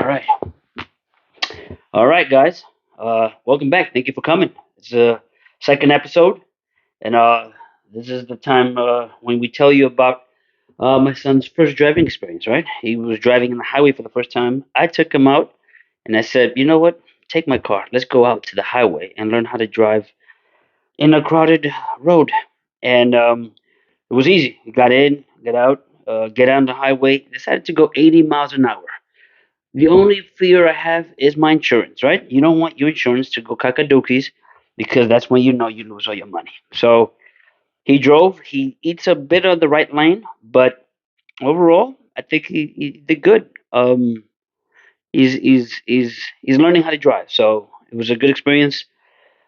right. All right, guys. Welcome back. Thank you for coming. It's the second episode, and this is the time when we tell you about my son's first driving experience, right? He was driving on the highway for the first time. I took him out, and I said, you know what? Take my car. Let's go out to the highway and learn how to drive in a crowded road. And it was easy. He got in, get out, get on the highway, decided to go 80 miles an hour. The only fear I have is my insurance, right? You don't want your insurance to go cacadookies because that's when you know you lose all your money. So he drove. He eats a bit of the right lane, but overall, I think he did good. He's learning how to drive, so it was a good experience.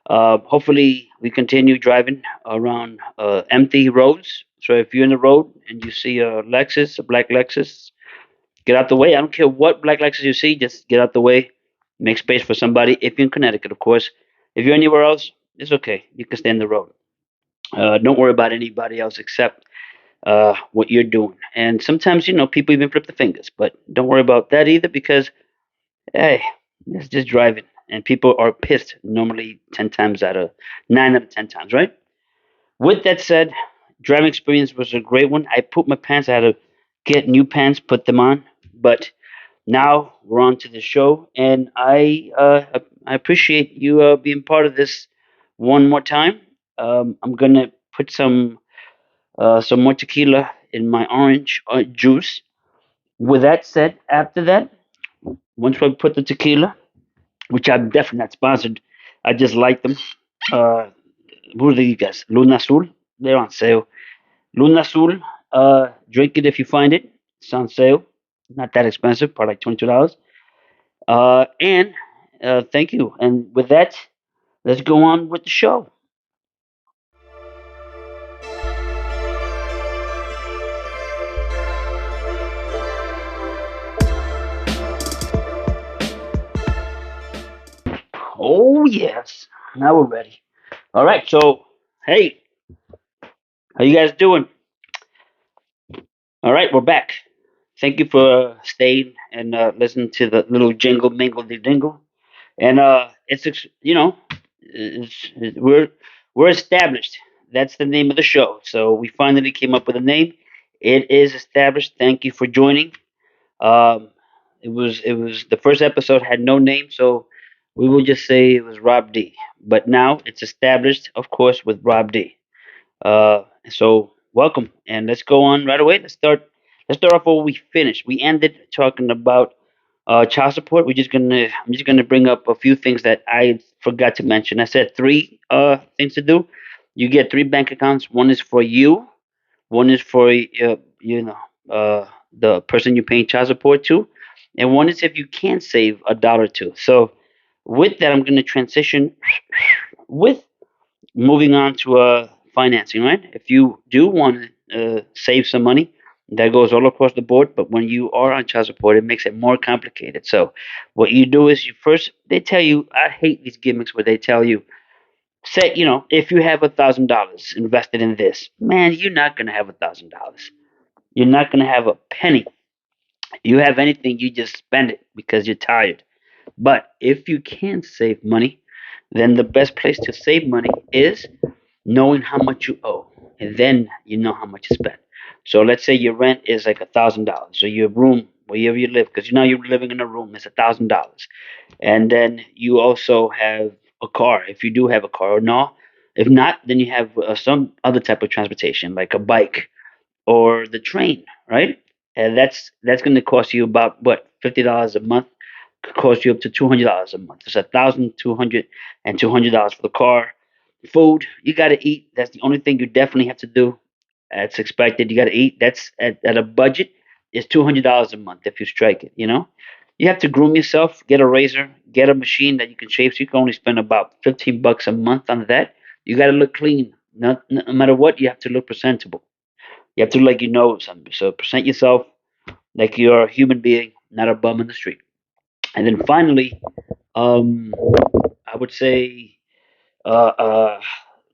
Hopefully, we continue driving around empty roads. So if you're in the road and you see a Lexus, a black Lexus, get out the way. I don't care what black Lexus you see, just get out the way. Make space for somebody. If you're in Connecticut, of course. If you're anywhere else, it's okay. You can stay in the road. Don't worry about anybody else except what you're doing. And sometimes, people even flip the fingers, but don't worry about that either because, hey, it's just driving. And people are pissed normally 10 times out of 9 out of 10 times, right? With that said, driving experience was a great one. I pooped my pants. I had to get new pants, put them on. But now we're on to the show, and I appreciate you being part of this one more time. I'm gonna put some more tequila in my orange juice. With that said, after that, once I put the tequila, which I'm definitely not sponsored, I just like them. Uh, who are these guys? Luna Azul. They're on sale. Luna Azul. Drink it if you find it. It's on sale. Not that expensive, probably like $22. And thank you. And with that, let's go on with the show. Oh yes, now we're ready. All right. So hey, how you guys doing? All right, we're back. Thank you for staying and listening to the little jingle mingle de dingle. And we're established. That's the name of the show. So we finally came up with a name. It is established. Thank you for joining. Um, it was the first episode had no name, so we will just say it was Rob D. But now it's established, of course, with Rob D. So welcome, and let's go on right away. Let's start off where we finished. We ended talking about child support. I'm just gonna bring up a few things that I forgot to mention. I said three things to do. You get three bank accounts. One is for you. One is for the person you're paying child support to, and one is if you can't save a dollar or two. So with that, I'm gonna transition with moving on to financing, right? If you do want to save some money, that goes all across the board. But when you are on child support, it makes it more complicated. So what you do is they tell you, I hate these gimmicks where they tell you, say, if you have $1,000 invested in this, man, you're not going to have $1,000. You're not going to have a penny. You have anything, you just spend it because you're tired. But if you can save money, then the best place to save money is knowing how much you owe, and then you know how much you spend. So let's say your rent is like $1,000, or your room wherever you live, because you're living in a room, it's $1,000, and then you also have a car if you do have a car, or no. If not, then you have some other type of transportation like a bike or the train, right? And that's going to cost you about what $50 a month. Could cost you up to $200 a month. It's 1,200 and $200 for the car. Food, you got to eat. That's the only thing you definitely have to do. That's expected. You got to eat. That's at a budget. It's $200 a month if you strike it. You have to groom yourself. Get a razor. Get a machine that you can shave. So you can only spend about $15 a month on that. You got to look clean. No matter what, you have to look presentable. You have to look like you know something. So present yourself like you're a human being, not a bum in the street. And then finally, um, I would say uh, uh,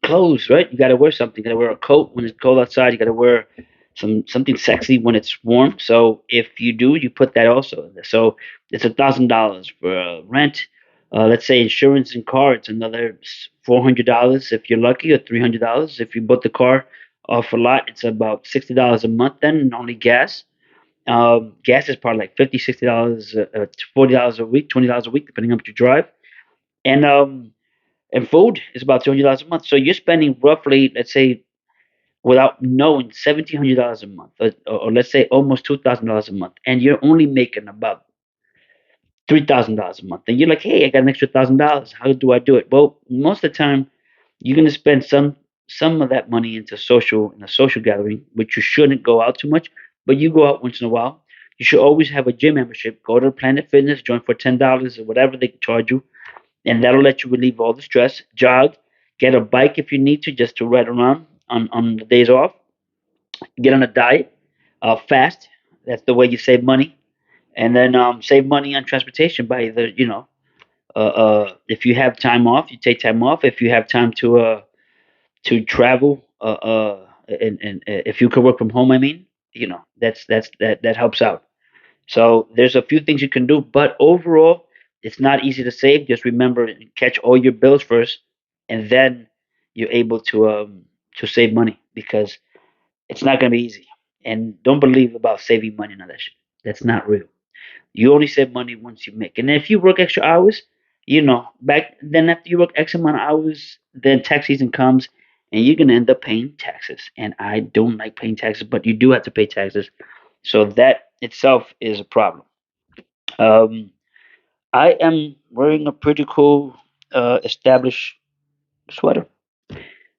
clothes, right? You got to wear something. You got to wear a coat when it's cold outside. You got to wear something sexy when it's warm. So if you do, you put that also in there. So it's $1,000 for rent. Let's say insurance and car, it's another $400 if you're lucky, or $300 if you bought the car off a lot. It's about $60 a month then, and only gas. Gas is probably like $50, $60, $40 a week, $20 a week, depending on what you drive. And food is about $200 a month. So you're spending roughly, let's say, without knowing, $1,700 a month, or let's say almost $2,000 a month, and you're only making about $3,000 a month. And you're like, hey, I got an extra $1,000. How do I do it? Well, most of the time, you're gonna spend some of that money into social in a social gathering, which you shouldn't go out too much, but you go out once in a while. You should always have a gym membership. Go to Planet Fitness, join for $10 or whatever they charge you, and that'll let you relieve all the stress. Jog, get a bike if you need to, just to ride around on the days off. Get on a diet, fast. That's the way you save money, and then save money on transportation by either if you have time off, you take time off. If you have time to travel, and if you could work from home, I mean, that helps out. So there's a few things you can do, but overall, it's not easy to save. Just remember, catch all your bills first, and then you're able to save money, because it's not gonna be easy. And don't believe about saving money and all that shit. That's not real. You only save money once you make. And if you work extra hours, back then after you work X amount of hours, then tax season comes, and you're gonna end up paying taxes. And I don't like paying taxes, but you do have to pay taxes. So that itself is a problem. Um, I am wearing a pretty cool established sweater.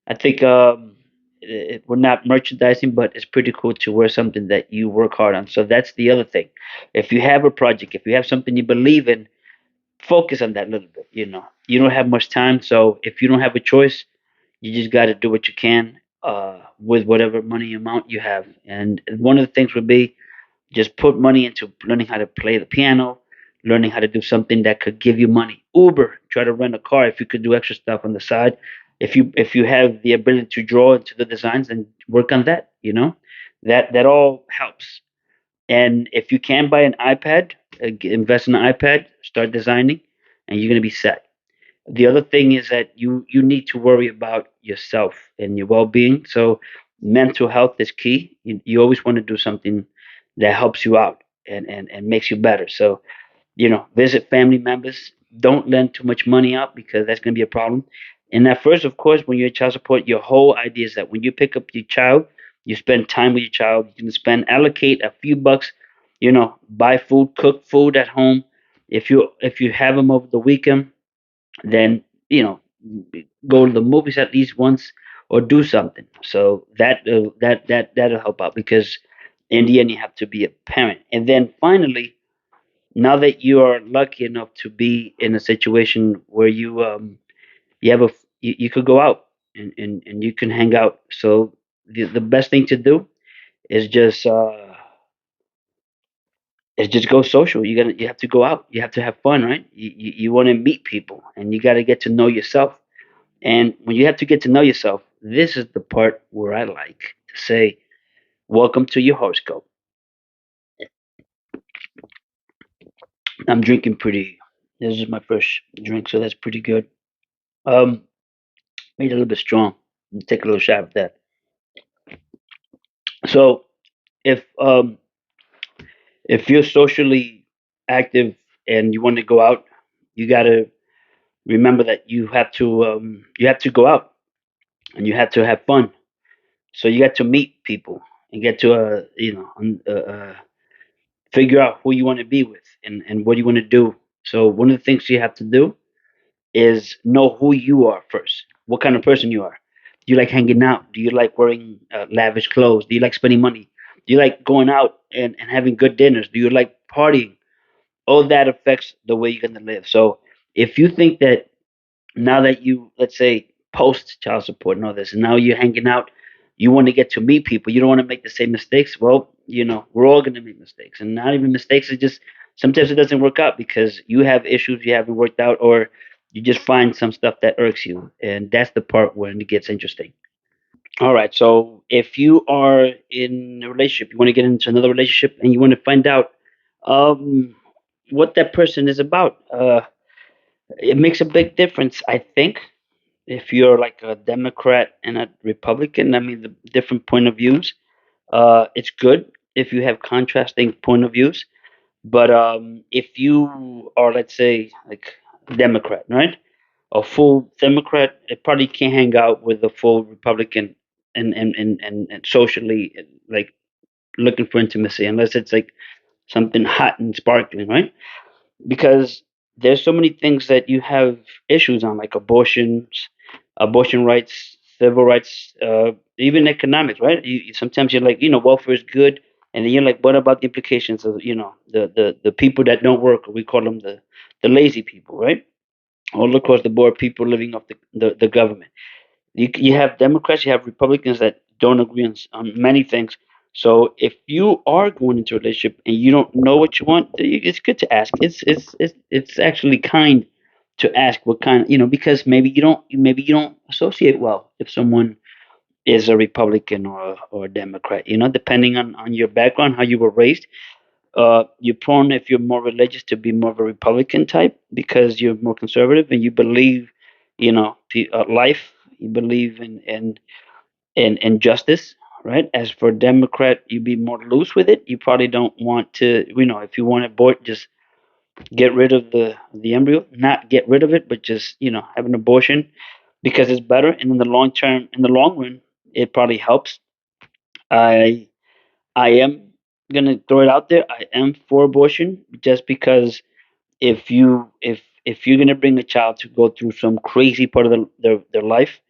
I think we're not merchandising, but it's pretty cool to wear something that you work hard on. So that's the other thing. If you have a project, if you have something you believe in, focus on that a little bit. You don't have much time, so if you don't have a choice, you just got to do what you can with whatever money amount you have. And one of the things would be just put money into learning how to play the piano, learning how to do something that could give you money. Uber, try to rent a car if you could do extra stuff on the side. If you have the ability to draw into the designs, then work on that. That all helps. And if you can buy an iPad, invest in an iPad, start designing, and you're gonna be set. The other thing is that you need to worry about yourself and your well-being. So mental health is key. You always want to do something that helps you out and makes you better. So visit family members. Don't lend too much money out, because that's going to be a problem. And at first, of course, when you're in child support, your whole idea is that when you pick up your child, you spend time with your child. You can allocate a few bucks, buy food, cook food at home. If you have them over the weekend, then go to the movies at least once, or do something. So that'll help out, because in the end, you have to be a parent. And then finally, now that you are lucky enough to be in a situation where you have you could go out, and you can hang out. So the best thing to do is just go social. You have to go out. You have to have fun, right? You want to meet people, and you got to get to know yourself. And when you have to get to know yourself, this is the part where I like to say, "Welcome to your horoscope." I'm drinking pretty. This is my first drink, so that's pretty good. Um, Made it a little bit strong. Take a little shot of that. So if you're socially active and you want to go out, you got to remember that you have to go out, and you have to have fun. So you got to meet people, and get to figure out who you want to be with, and what you want to do. So one of the things you have to do is know who you are first. What kind of person you are. Do you like hanging out? Do you like wearing lavish clothes? Do you like spending money? Do you like going out and having good dinners? Do you like partying? All that affects the way you're going to live. So if you think that now that you, let's say, post child support and all this, and now you're hanging out, you want to get to meet people, you don't want to make the same mistakes. Well, we're all going to make mistakes, and not even mistakes. It just sometimes it doesn't work out because you have issues you haven't worked out, or you just find some stuff that irks you, and that's the part when it gets interesting. All right. So if you are in a relationship, you want to get into another relationship, and you want to find out um, what that person is about, it makes a big difference, I think. If you're like a Democrat and a Republican, I mean, the different point of views. It's good if you have contrasting point of views. But if you are, let's say, like Democrat, right? A full Democrat, it probably can't hang out with a full Republican and socially like looking for intimacy unless it's like something hot and sparkling, right? Because there's so many things that you have issues on, like abortions, abortion rights, civil rights, even economics, right? Sometimes you're like, welfare is good, and then you're like, what about the implications of, the people that don't work? We call them the lazy people, right? All across the board, people living off the government. You have Democrats, you have Republicans that don't agree on many things. So if you are going into a relationship and you don't know what you want, it's good to ask. It's actually kind to ask what kind, because maybe you don't associate well if someone is a Republican or a Democrat. Depending on your background, how you were raised. You're prone, if you're more religious, to be more of a Republican type because you're more conservative and you believe, life. You believe in justice, right? As for Democrat, you be more loose with it. You probably don't want to, if you want to abort, just get rid of the embryo, not get rid of it, but just have an abortion because it's better. And in the long term, in the long run, it probably helps. I I am gonna throw it out there. I am for abortion just because if you're gonna bring a child to go through some crazy part of their life,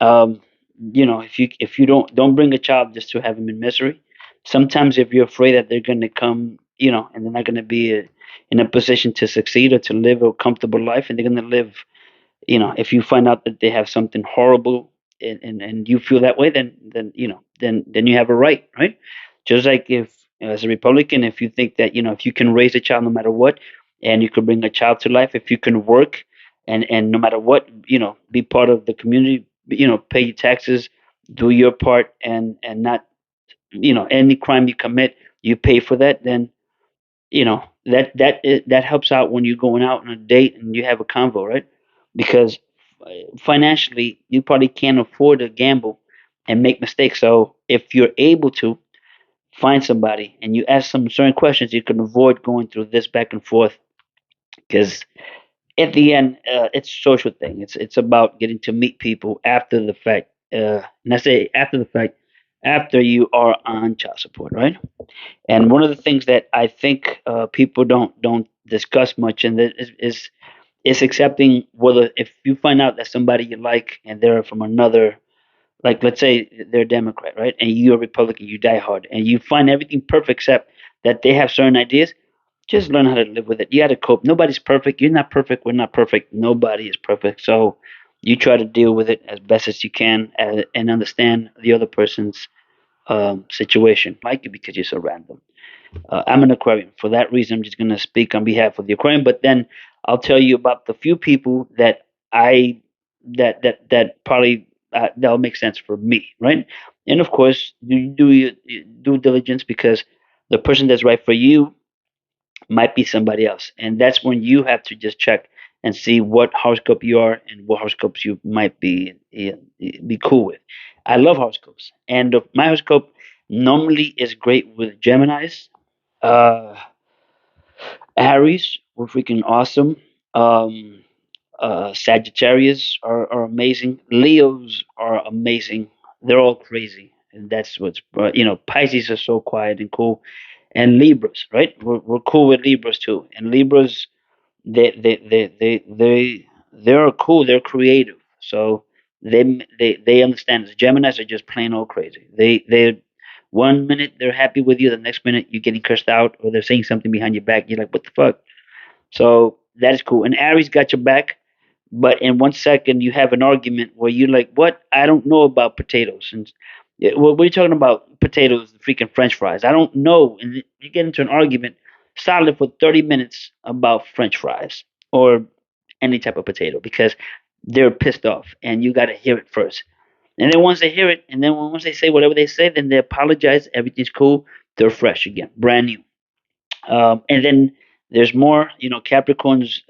um, if you don't bring a child just to have them in misery. Sometimes if you're afraid that they're gonna come, and they're not gonna be in a position to succeed or to live a comfortable life, and they're gonna live, if you find out that they have something horrible and you feel that way, then you have a right? Just like if, as a Republican, if you think that, if you can raise a child no matter what, and you could bring a child to life, if you can work and no matter what, be part of the community, pay your taxes, do your part, and not, any crime you commit, you pay for that, then that helps out when you're going out on a date and you have a convo, right? Because financially, you probably can't afford to gamble and make mistakes. So if you're able to find somebody and you ask some certain questions, you can avoid going through this back and forth. Because at the end, it's a social thing. It's about getting to meet people after the fact. And I say after the fact, after you are on child support, right? And one of the things that I think people don't discuss much, and that is accepting whether, if you find out that somebody you like and they're from another, like let's say they're Democrat, right, and you're a Republican, you die hard, and you find everything perfect except that they have certain ideas. Just learn how to live with it. You got to cope. Nobody's perfect. You're not perfect. We're not perfect. Nobody is perfect. So you try to deal with it as best as you can, and understand the other person's situation. Like you because you're so random. I'm an Aquarian. For that reason, I'm just going to speak on behalf of the Aquarian. But then I'll tell you about the few people that I that probably that'll make sense for me, right? And of course, you do your due diligence because the person that's right for you might be somebody else, and that's when you have to just check and see what horoscope you are and what horoscopes you might be cool with. I love horoscopes, and my horoscope normally is great with Gemini's. Uh, Aries were freaking awesome. Um, Sagittarius are amazing. Leos are amazing. They're all crazy, and that's what's. Pisces are so quiet and cool, and Libras, right? We're cool with Libras too, and Libras they're cool. They're creative, so they understand. The Geminis are just plain old crazy. They 1 minute they're happy with you, the next minute you're getting cursed out, or they're saying something behind your back. You're like, what the fuck? So that is cool. And Aries got your back, but in 1 second you have an argument where you're like, what? I don't know about potatoes. And yeah, what we're talking about potatoes, freaking French fries. I don't know. And you get into an argument solid for 30 minutes about French fries or any type of potato because they're pissed off and you got to hear it first. And then once they hear it, and then once they say whatever they say, then they apologize. Everything's cool. They're fresh again, brand new. And then there's more. Capricorns.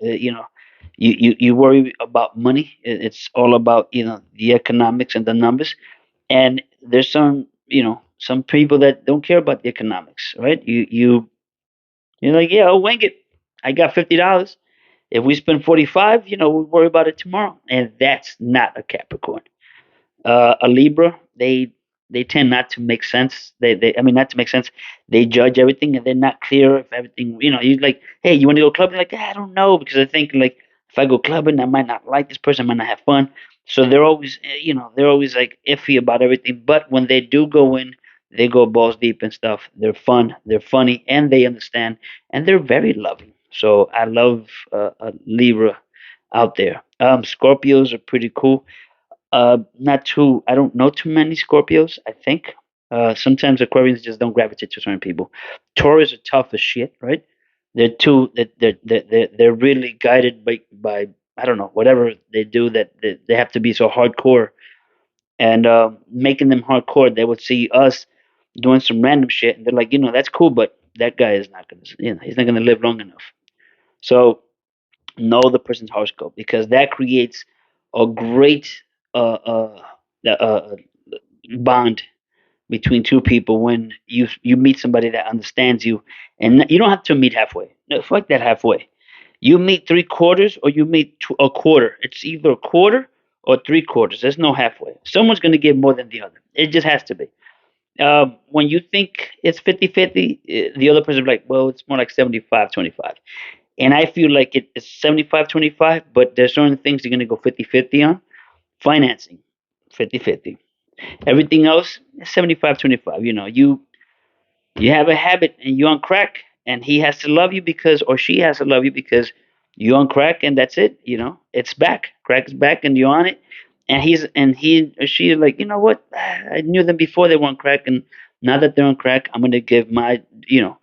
You worry about money. It's all about the economics and the numbers. And there's some people that don't care about the economics, right? You're like, yeah, I'll wing it. I got $50. If we spend 45, we'll worry about it tomorrow. And that's not a Capricorn. A Libra, they tend not to make sense. I mean, not to make sense. They judge everything, and they're not clear if everything. You like, hey, you want to go clubbing? Like, I don't know, because I think like if I go clubbing, I might not like this person, I might not have fun. So they're always like iffy about everything. But when they do go in, they go balls deep and stuff. They're fun, they're funny, and they understand, and they're very loving. So I love a Libra out there. Scorpios are pretty cool. Not too. I don't know too many Scorpios. I think sometimes Aquarians just don't gravitate to certain people. Taurus are tough as shit, right? They're really guided by I don't know whatever they do that they have to be so hardcore and making them hardcore. They would see us doing some random shit and they're like, that's cool, but that guy is not gonna, he's not gonna live long enough. So know the person's horoscope because that creates a great uh, uh, uh, bond between two people when you meet somebody that understands you, and you don't have to meet halfway. No, fuck that halfway. You meet three quarters or you meet a quarter. It's either a quarter or three quarters. There's no halfway. Someone's going to give more than the other. It just has to be. When you think it's 50-50, the other person will be like, well, it's more like 75-25. And I feel like it's 75-25, but there's certain things you're going to go 50-50 on. Financing, 50-50. Everything else, 75-25. You have a habit and you're on crack, and he has to love you because, or she has to love you because you're on crack, and that's it. It's back. Crack is back, and you're on it. And he or she is like, you know what? I knew them before they were on crack, and now that they're on crack, I'm gonna give I'm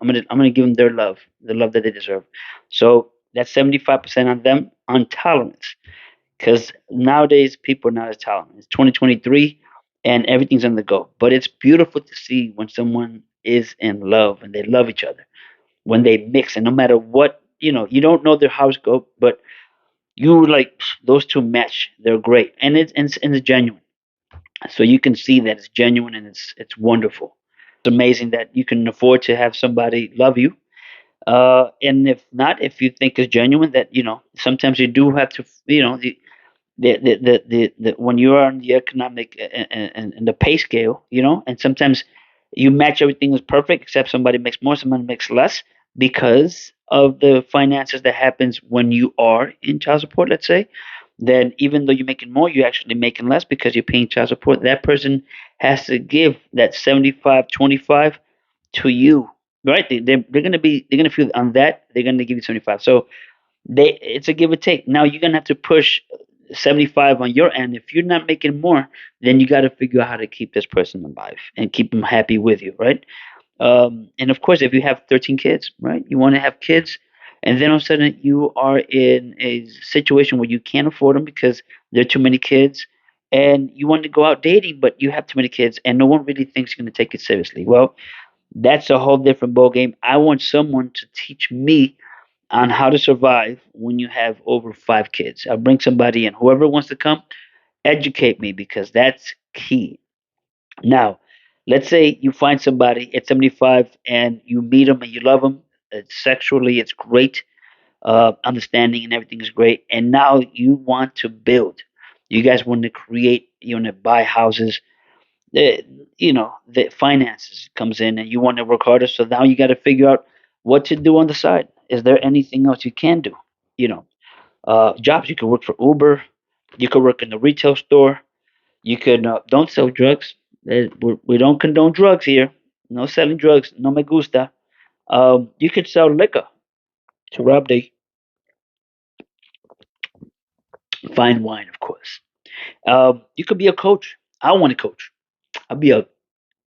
gonna give them their love, the love that they deserve. So that's 75% on them on tolerance, because nowadays people are not as tolerant. It's 2023, and everything's on the go. But it's beautiful to see when someone is in love and they love each other, when they mix, and no matter what, you don't know their horoscope, but you like those two match. They're great, and it's genuine. So you can see that it's genuine and it's wonderful. It's amazing that you can afford to have somebody love you. And if not, if you think it's genuine, that sometimes you do have to, when you are on the economic and the pay scale, and sometimes you match everything is perfect except somebody makes more, somebody makes less because of the finances that happens when you are in child support, let's say. Then even though you're making more, you're actually making less because you're paying child support. That person has to give that 75-25 to you, right? They're gonna feel on that, they're gonna give you 75. So it's a give or take. Now you're gonna have to push 75 on your end. If you're not making more, then you got to figure out how to keep this person alive and keep them happy with you, right? And of course, if you have 13 kids, right, you want to have kids, and then all of a sudden you are in a situation where you can't afford them because there are too many kids, and you want to go out dating, but you have too many kids, and no one really thinks you're going to take it seriously. Well, that's a whole different ball game. I want someone to teach me on how to survive when you have over 5 kids. I'll bring somebody in. Whoever wants to come, educate me because that's key. Now, let's say you find somebody at 75 and you meet them and you love them. Sexually, it's great. Understanding and everything is great. And now you want to build. You guys want to create, you want to buy houses. The, the finances comes in and you want to work harder. So now you got to figure out what to do on the side. Is there anything else you can do? You know, Jobs. You could work for Uber. You could work in the retail store. You could don't sell drugs. We don't condone drugs here. No selling drugs. No me gusta. You could sell liquor to rob the fine wine, of course. You could be a coach. I want to coach. I'll be a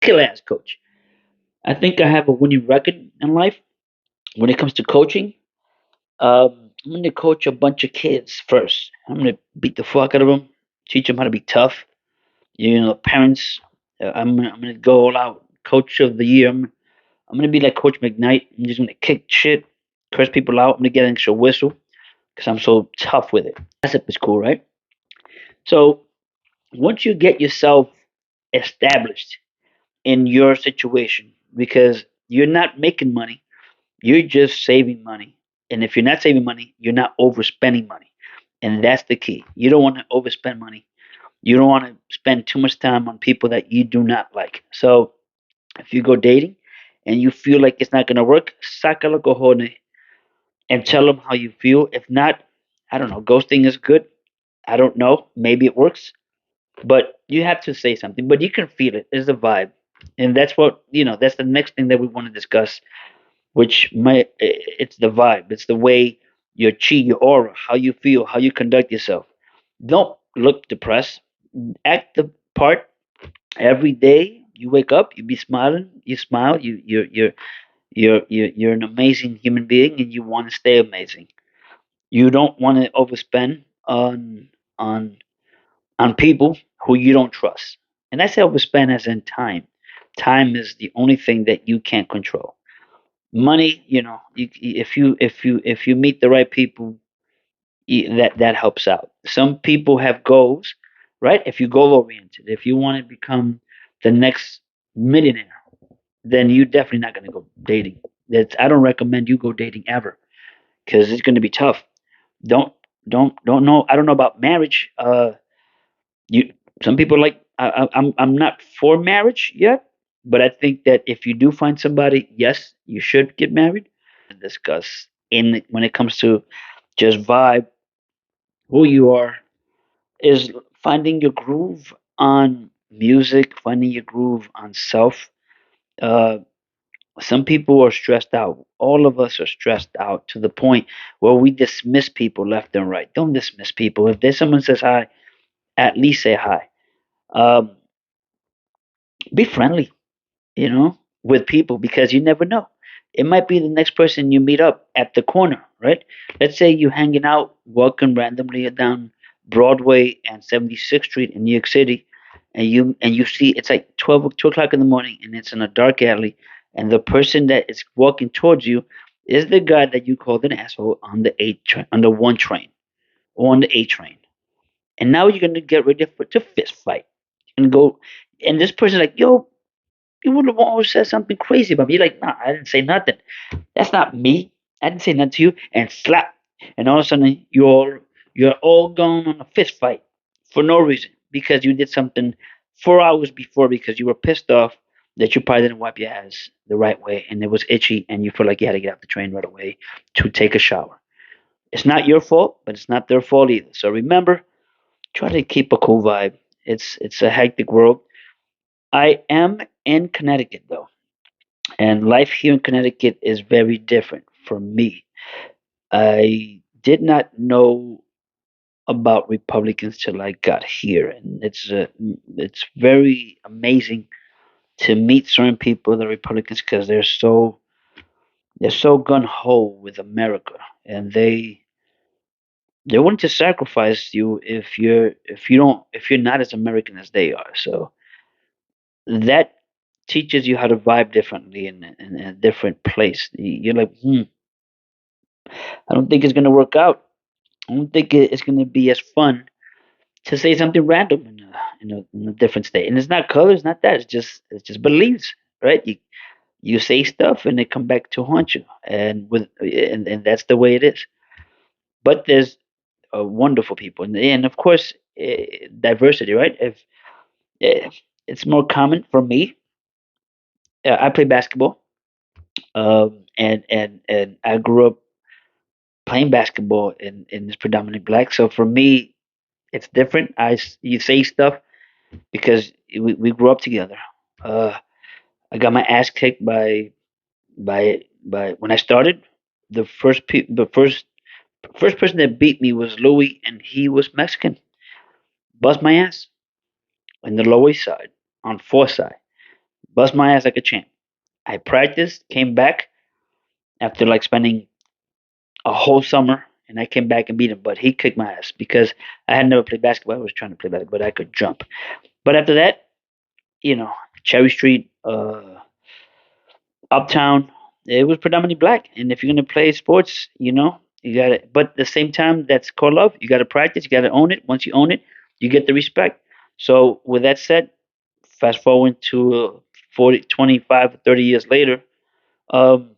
killer ass coach. I think I have a winning record in life when it comes to coaching. I'm going to coach a bunch of kids first. I'm going to beat the fuck out of them, teach them how to be tough, Parents. I'm gonna go all out. Coach of the year. I'm gonna be like Coach McKnight. I'm just gonna kick shit, curse people out. I'm gonna get an extra whistle because I'm so tough with it. Gossip is cool, right? So once you get yourself established in your situation, because you're not making money, you're just saving money. And if you're not saving money, you're not overspending money. And that's the key. You don't want to overspend money. You don't want to spend too much time on people that you do not like. So if you go dating and you feel like it's not going to work, saca los cojones and tell them how you feel. If not, I don't know. Ghosting is good. I don't know. Maybe it works, but you have to say something. But you can feel it. It's a vibe, and that's what That's the next thing that we want to discuss. It's the vibe. It's the way your chi, your aura, how you feel, how you conduct yourself. Don't look depressed. Act the part every day. You wake up, you be smiling, you smile, you're an amazing human being, and you want to stay amazing. You don't want to overspend on on people who you don't trust. And I say overspend as in time. Time is the only thing that you can't control. Money, if you meet the right people, that helps out. Some people have goals, right? If you goal oriented, if you want to become the next millionaire, then you're definitely not going to go dating. I don't recommend you go dating ever because it's going to be tough. Don't don't know. I don't know about marriage. You Some people like I'm not for marriage yet, but I think that if you do find somebody, yes, you should get married. Discuss in when it comes to just vibe, who you are, is finding your groove on music, finding your groove on self. Uh, some people are stressed out. All of us are stressed out to the point where we dismiss people left and right. Don't dismiss people. If there's someone says hi, at least say hi. Um, be friendly, with people because you never know. It might be the next person you meet up at the corner, right? Let's say you're hanging out, walking randomly down Broadway and 76th Street in New York City, and you see it's like 2 o'clock in the morning, and it's in a dark alley, and the person that is walking towards you is the guy that you called an asshole on the on the one train or on the A train, and now you're gonna get ready for to fist fight and go, and this person like, yo, you would have always said something crazy about me. You're like, nah, I didn't say nothing. That's not me. I didn't say nothing to you. And slap. And all of a sudden, you're all going on a fist fight for no reason because you did something 4 hours before because you were pissed off that you probably didn't wipe your ass the right way and it was itchy and you feel like you had to get off the train right away to take a shower. It's not your fault, but it's not their fault either. So remember, try to keep a cool vibe. It's a hectic world. I am in Connecticut though. And life here in Connecticut is very different from me. I did not know about Republicans till I got here, and it's very amazing to meet certain people, the Republicans, because they're so gun ho with America, and they're willing to sacrifice you if you're not as American as they are. So that teaches you how to vibe differently in a different place. You're like, I don't think it's gonna work out. I don't think it's gonna be as fun to say something random in a different state. And it's not color, it's not that. It's just beliefs, right? You say stuff and they come back to haunt you, and that's the way it is. But there's wonderful people, and of course diversity, right? If it's more common for me, I play basketball, and I grew up playing basketball in this predominantly black. So for me, it's different. You say stuff because we grew up together. Uh, I got my ass kicked by when I started. The first person that beat me was Louis, and he was Mexican. Bust my ass in the Lower East Side on Fourth Side. Bust my ass like a champ. I practiced, came back after like spending a whole summer and I came back and beat him, but he kicked my ass because I had never played basketball. I was trying to play basketball, but I could jump. But after that, you know, Cherry Street, Uptown, it was predominantly black. And if you're gonna play sports, you got to. But at the same time, that's called love. You got to practice. You got to own it. Once you own it, you get the respect. So with that said, fast forward to 40, 25, 30 years later, um,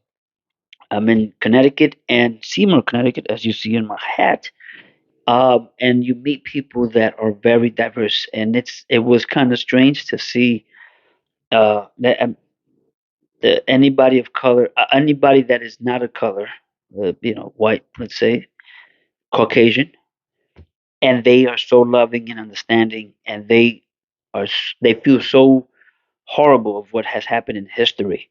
I'm in Connecticut and Seymour, Connecticut, as you see in my hat. And you meet people that are very diverse, and it was kind of strange to see that anybody of color, anybody that is not a color, white, let's say, Caucasian, and they are so loving and understanding, and they feel so horrible of what has happened in history,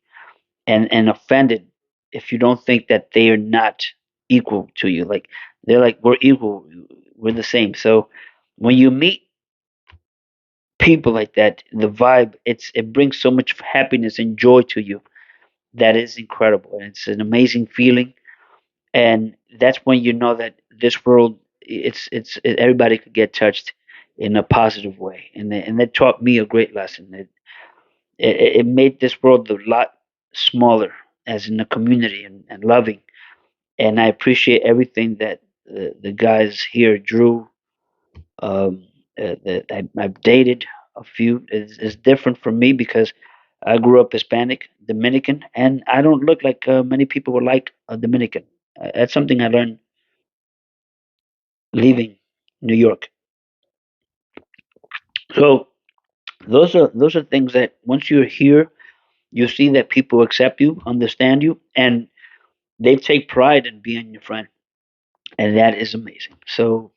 and offended if you don't think that they are not equal to you. Like they're like, we're equal, we're the same. So when you meet people like that, the vibe, it brings so much happiness and joy to you that is incredible, and it's an amazing feeling. And that's when you know that this world, everybody could get touched in a positive way, and that taught me a great lesson. It made this world a lot smaller as in a community, and loving. And I appreciate everything that the guys here, Drew, um, that I've dated a few, is different from me because I grew up Hispanic, Dominican, and I don't look like many people would like a Dominican. That's something I learned leaving New York. So those are things that once you're here, you see that people accept you, understand you, and they take pride in being your friend, and that is amazing. So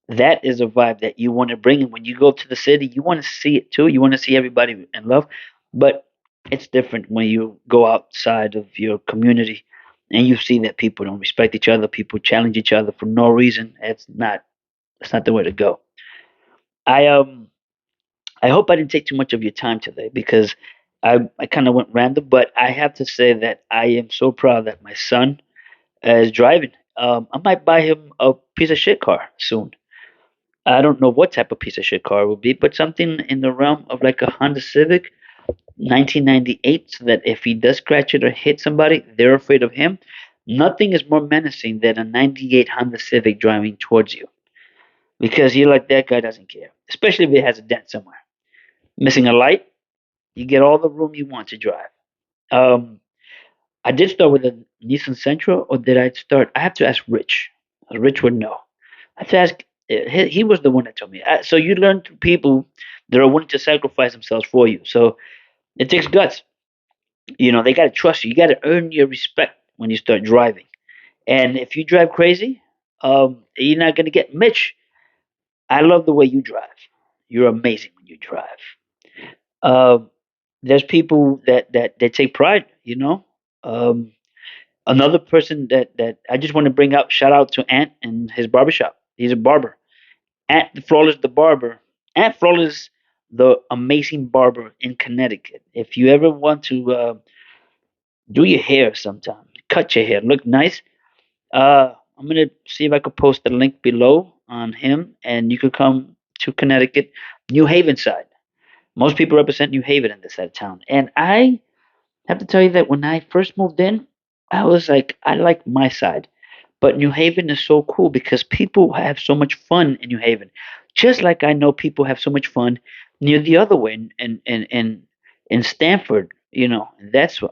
that is a vibe that you want to bring in when you go to the city. You want to see it too. You want to see everybody in love, but it's different when you go outside of your community and you see that people don't respect each other. People challenge each other for no reason. It's not the way to go. I hope I didn't take too much of your time today because I kind of went random, but I have to say that I am so proud that my son is driving. I might buy him a piece of shit car soon. I don't know what type of piece of shit car it will be, but something in the realm of like a Honda Civic 1998, so that if he does scratch it or hit somebody, they're afraid of him. Nothing is more menacing than a 98 Honda Civic driving towards you because you're like, that guy doesn't care, especially if it has a dent somewhere. Missing a light, you get all the room you want to drive. Um, I did start with a Nissan Sentra, or did I start? I have to ask Rich. Rich would know. I have to ask. He was the one that told me. So you learn through people that are willing to sacrifice themselves for you. So it takes guts. They got to trust you. You got to earn your respect when you start driving. And if you drive crazy, you're not gonna get Mitch. I love the way you drive. You're amazing when you drive. Um, there's people that take pride. Um, Another person that I just want to bring up, shout out to Ant and his barbershop. He's a barber. Ant the Flawless, the barber. Ant Flawless, the amazing barber in Connecticut. If you ever want to do your hair sometime, cut your hair, look nice. I'm gonna see if I could post the link below on him, and you could come to Connecticut, New Haven side. Most people represent New Haven in this side of town, and I have to tell you that when I first moved in, I was like, I like my side. But New Haven is so cool because people have so much fun in New Haven. Just like I know people have so much fun near the other way in Stanford, and that's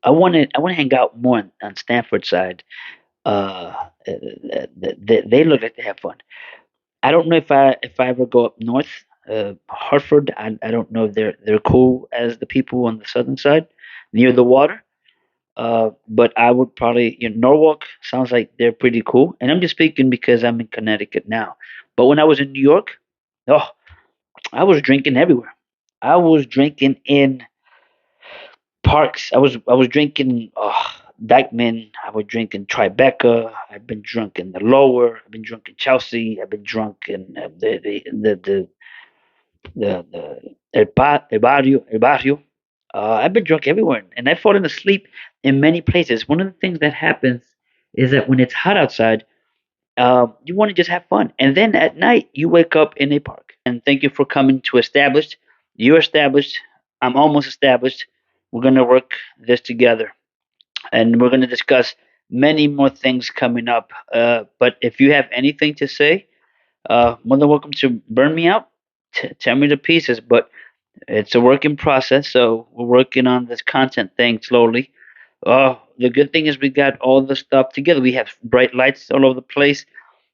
I want to hang out more on Stanford side. They look like they have fun. I don't know if I ever go up north, Hartford. I don't know if they're cool as the people on the southern side near the water. But I would probably, Norwalk sounds like they're pretty cool. And I'm just speaking because I'm in Connecticut now. But when I was in New York, oh, I was drinking everywhere. I was drinking in parks. I was drinking Dykeman. I was drinking Tribeca. I've been drunk in the Lower. I've been drunk in Chelsea. I've been drunk in the el barrio. I've been drunk everywhere, and I've fallen asleep in many places. One of the things that happens is that when it's hot outside, you want to just have fun. And then at night, you wake up in a park. And thank you for coming to Established. You're established. I'm almost established. We're going to work this together. And we're going to discuss many more things coming up. But if you have anything to say, more than welcome to burn me out. Tell me to pieces. But it's a working process. So we're working on this content thing slowly. The good thing is we got all the stuff together. We have bright lights all over the place.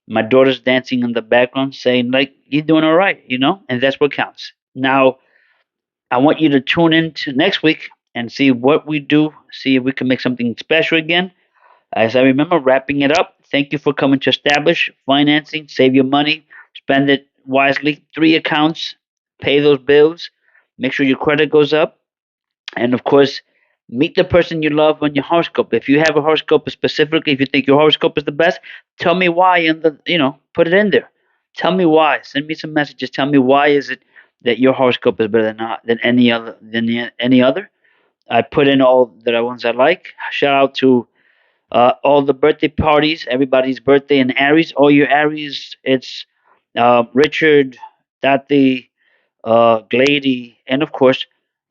My daughter's dancing in the background, saying like, "You're doing all right," and that's what counts. Now, I want you to tune in to next week and see what we do. See if we can make something special again. As I remember, wrapping it up. Thank you for coming to Establish Financing. Save your money, spend it wisely. 3 accounts, pay those bills. Make sure your credit goes up, and of course, meet the person you love on your horoscope. If you have a horoscope specifically, if you think your horoscope is the best, tell me why and put it in there. Tell me why. Send me some messages. Tell me why is it that your horoscope is better than any other. I put in all the ones I like. Shout out to all the birthday parties, everybody's birthday in Aries. All your Aries, it's Richard, Tati, Glady, and of course,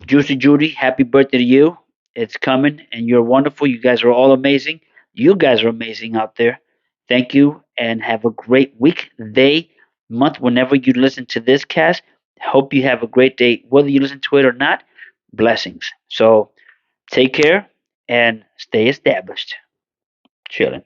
Juicy Judy. Happy birthday to you. It's coming, and you're wonderful. You guys are all amazing. You guys are amazing out there. Thank you, and have a great week, day, month, whenever you listen to this cast. Hope you have a great day, whether you listen to it or not. Blessings. So take care and stay established. Chilling.